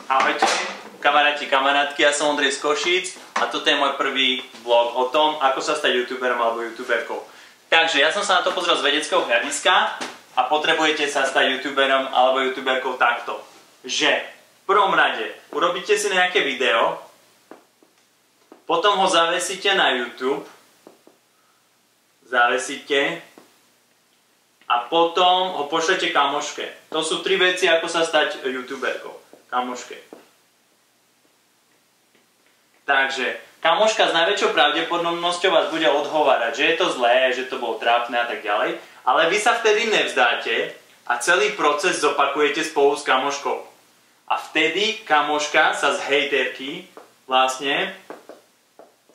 Ahojte, kamaráti, kamarátky, ja som Ondrej z Košíc a toto je môj prvý vlog o tom, ako sa stať youtuberom alebo youtuberkou. Takže ja som sa na to pozrel z vedeckého hľadiska a potrebujete sa stať youtuberom alebo youtuberkou takto. Že v prvom rade urobíte si nejaké video, potom ho zavesíte na YouTube, zavesíte a potom ho pošlete kamoške. To sú 3 veci, ako sa stať youtuberkou. Kamoške. Takže kamoška s najväčšou pravdepodobnosťou vás bude odhovárať, že je to zlé, že to bolo trápne a tak ďalej, ale vy sa vtedy nevzdáte a celý proces zopakujete spolu s kamoškou. A vtedy kamoška sa z hejterky vlastne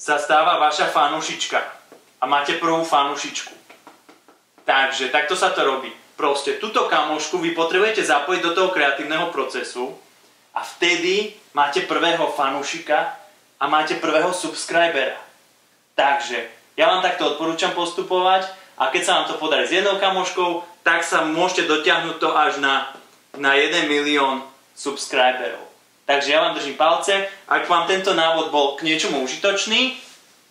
sa stáva vaša fanušička a máte prvú fanušičku. Takže takto sa to robí. Proste túto kamošku vy potrebujete zapojiť do toho kreatívneho procesu a vtedy máte prvého fanúšika a máte prvého subscribera. Takže ja vám takto odporúčam postupovať a keď sa vám to podarí s jednou kamoškou, tak sa môžete dotiahnuť to až na 1 milión subscriberov. Takže ja vám držím palce. Ak vám tento návod bol k niečomu užitočný,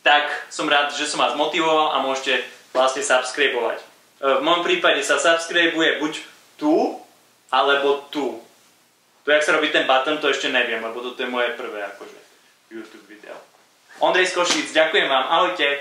tak som rád, že som vás motivoval a môžete vlastne subscribovať. V mojom prípade sa subscribuje buď tu, alebo tu. To, jak sa robí ten button, to ešte neviem, lebo toto je moje prvé akože YouTube video. Ondrej z Košíc, ďakujem vám, ahojte.